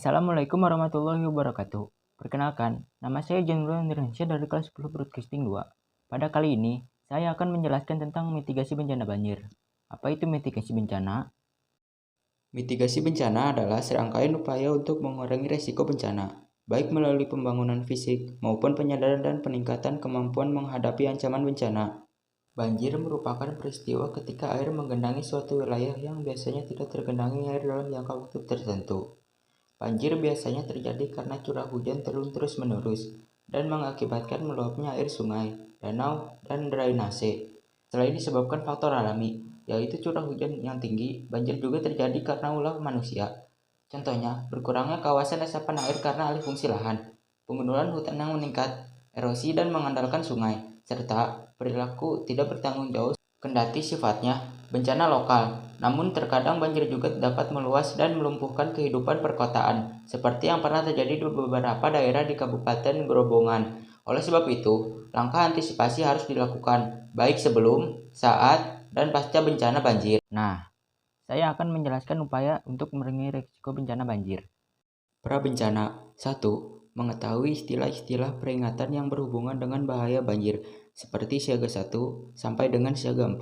Assalamualaikum warahmatullahi wabarakatuh. Perkenalkan, nama saya Jenderal Indonesia dari kelas 10 Broadcasting 2. Pada kali ini, saya akan menjelaskan tentang mitigasi bencana banjir. Apa itu mitigasi bencana? Mitigasi bencana adalah serangkaian upaya untuk mengurangi resiko bencana, baik melalui pembangunan fisik maupun penyadaran dan peningkatan kemampuan menghadapi ancaman bencana. Banjir merupakan peristiwa ketika air menggenangi suatu wilayah yang biasanya tidak tergenangi air dalam jangka waktu tertentu. Banjir biasanya terjadi karena curah hujan turun terus-menerus dan mengakibatkan meluapnya air sungai, danau, dan drainase. Selain disebabkan faktor alami, yaitu curah hujan yang tinggi, banjir juga terjadi karena ulah manusia. Contohnya, berkurangnya kawasan resapan air karena alih fungsi lahan, penggundulan hutan yang meningkat, erosi dan mengandalkan sungai, serta perilaku tidak bertanggung jawab. Kendati sifatnya bencana lokal, namun terkadang banjir juga dapat meluas dan melumpuhkan kehidupan perkotaan, seperti yang pernah terjadi di beberapa daerah di Kabupaten Grobogan. Oleh sebab itu, langkah antisipasi harus dilakukan, baik sebelum, saat, dan pasca bencana banjir. Nah, saya akan menjelaskan upaya untuk mengurangi risiko bencana banjir. Prabencana 1. Mengetahui istilah-istilah peringatan yang berhubungan dengan bahaya banjir, seperti siaga 1 sampai dengan siaga 4,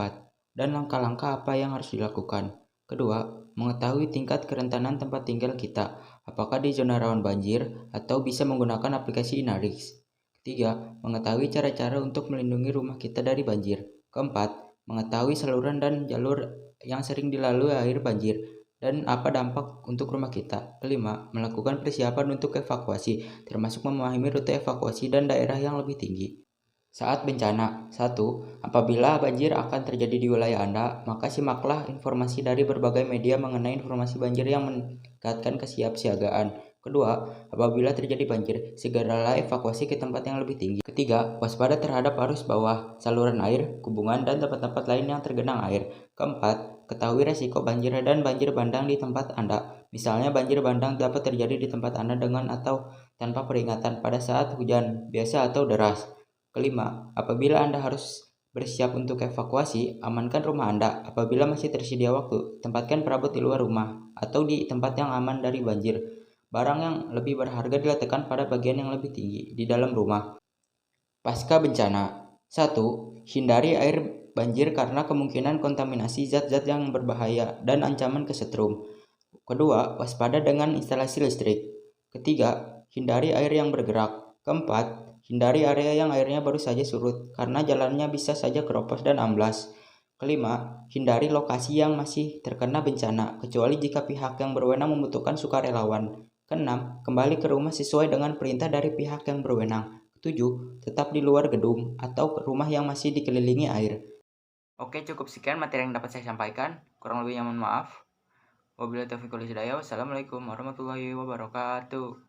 dan langkah-langkah apa yang harus dilakukan. Kedua, mengetahui tingkat kerentanan tempat tinggal kita, apakah di zona rawan banjir atau bisa menggunakan aplikasi Inarix. Ketiga, mengetahui cara-cara untuk melindungi rumah kita dari banjir. Keempat, mengetahui saluran dan jalur yang sering dilalui air banjir dan apa dampak untuk rumah kita. Kelima, melakukan persiapan untuk evakuasi, termasuk memahami rute evakuasi dan daerah yang lebih tinggi. Saat bencana, 1. Apabila banjir akan terjadi di wilayah Anda, maka simaklah informasi dari berbagai media mengenai informasi banjir yang meningkatkan kesiapsiagaan. Kedua, apabila terjadi banjir, segeralah evakuasi ke tempat yang lebih tinggi. Ketiga, waspada terhadap arus bawah, saluran air, kubungan, dan tempat-tempat lain yang tergenang air. Keempat, ketahui resiko banjir dan banjir bandang di tempat Anda. Misalnya banjir bandang dapat terjadi di tempat Anda dengan atau tanpa peringatan pada saat hujan biasa atau deras. Kelima, apabila Anda harus bersiap untuk evakuasi, amankan rumah Anda. Apabila masih tersedia waktu, tempatkan perabot di luar rumah atau di tempat yang aman dari banjir. Barang yang lebih berharga diletakkan pada bagian yang lebih tinggi di dalam rumah. Pasca bencana. 1. Hindari air banjir karena kemungkinan kontaminasi zat-zat yang berbahaya dan ancaman kesetrum. Kedua, waspada dengan instalasi listrik. Ketiga, hindari air yang bergerak. Keempat, hindari area yang airnya baru saja surut, karena jalannya bisa saja keropos dan amblas. Kelima, hindari lokasi yang masih terkena bencana, kecuali jika pihak yang berwenang membutuhkan sukarelawan. Keenam, kembali ke rumah sesuai dengan perintah dari pihak yang berwenang. Ketujuh, tetap di luar gedung atau rumah yang masih dikelilingi air. Oke, cukup sekian materi yang dapat saya sampaikan. Kurang lebihnya mohon maaf. Wabillahi taufiq wal hidayah. Wassalamualaikum warahmatullahi wabarakatuh.